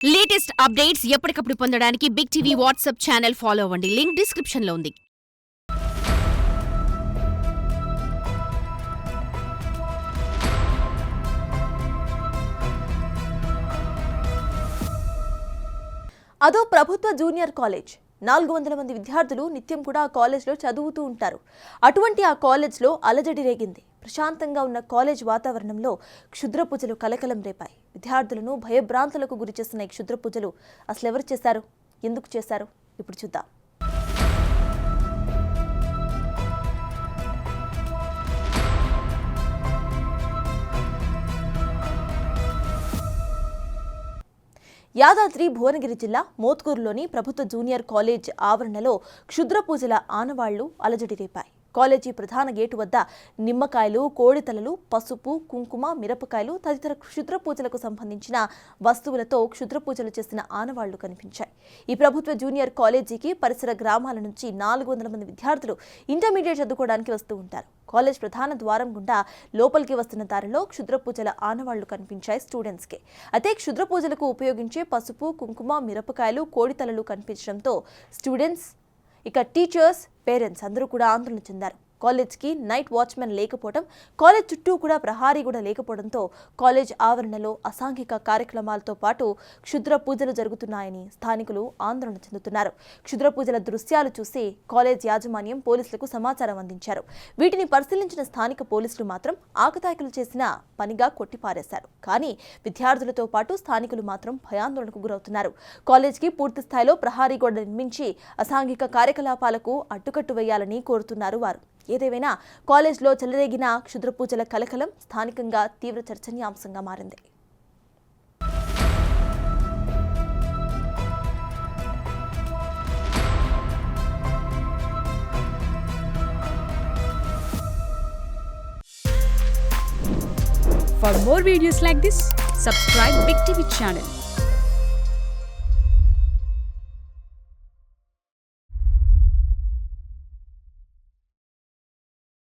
Latest updates ఎప్పటికప్పుడు పొందడానికి big TV WhatsApp channel follow అవ్వండి. లింక్ డిస్క్రిప్షన్ లో ఉంది. అదో ప్రభుత్వ జూనియర్ కాలేజ్. 400 మంది విద్యార్థులు నిత్యం కూడా ఆ కాలేజ్లో చదువుతూ ఉంటారు. అటువంటి ఆ కాలేజ్లో అలజడి రేగింది. ప్రశాంతంగా ఉన్న కాలేజ్ వాతావరణంలో క్షుద్ర పూజలు కలకలం రేపాయి. విద్యార్థులను భయభ్రాంతులకు గురి చేసిన ఈ క్షుద్ర పూజలు అసలు ఎవరు చేశారు, ఎందుకు చేశారు, ఇప్పుడు చూద్దాం. యాదాద్రి భువనగిరి జిల్లా మోత్కూరులోని ప్రభుత్వ జూనియర్ కాలేజ్ ఆవరణలో క్షుద్ర పూజల ఆనవాళ్లు అలజడి రేపాయి. కాలేజీ ప్రధాన గేటు వద్ద నిమ్మకాయలు, కోడితలలు, పసుపు, కుంకుమ, మిరపకాయలు తదితర క్షుద్ర పూజలకు సంబంధించిన వస్తువులతో క్షుద్ర పూజలు చేసిన ఆనవాళ్లు కనిపించాయి. ఈ ప్రభుత్వ జూనియర్ కాలేజీకి పరిసర గ్రామాల నుంచి 400 మంది విద్యార్థులు ఇంటర్మీడియట్ చదువుకోవడానికి వస్తూ ఉంటారు. కాలేజ్ ప్రధాన ద్వారం గుండా లోపలికి వస్తున్న దారిలో క్షుద్ర పూజల ఆనవాళ్లు కనిపించాయి స్టూడెంట్స్కి. అయితే క్షుద్ర పూజలకు ఉపయోగించే పసుపు, కుంకుమ, మిరపకాయలు, కోడితలలు కనిపించడంతో స్టూడెంట్స్, ఇక టీచర్స్, పేరెంట్స్ అందరూ కూడా ఆందోళన చెందారు. కాలేజ్కి నైట్ వాచ్మెన్ లేకపోవడం, కాలేజ్ చుట్టూ కూడా ప్రహారీ కూడా లేకపోవడంతో కాలేజ్ ఆవరణలో అసాంఘిక కార్యక్రమాలతో పాటు క్షుద్ర పూజలు జరుగుతున్నాయని స్థానికులు ఆందోళన చెందుతున్నారు. క్షుద్ర పూజల దృశ్యాలు చూసి కాలేజ్ యాజమాన్యం పోలీసులకు సమాచారం అందించారు. వీటిని పరిశీలించిన స్థానిక పోలీసులు మాత్రం ఆకతాయికులు చేసిన పనిగా కొట్టిపారేశారు. కానీ విద్యార్థులతో పాటు స్థానికులు మాత్రం భయాందోళనకు గురవుతున్నారు. కాలేజ్కి పూర్తి స్థాయిలో ప్రహారీ గోడ నిర్మించి అసాంఘిక కార్యకలాపాలకు అడ్డుకట్టు వేయాలని కోరుతున్నారు వారు. ఏదేమైనా కాలేజ్లో చెలరేగిన క్షుద్ర పూజల కలకలం స్థానికంగా తీవ్ర చర్చనీయాంశంగా మారింది. For more videos like this, subscribe Big TV channel.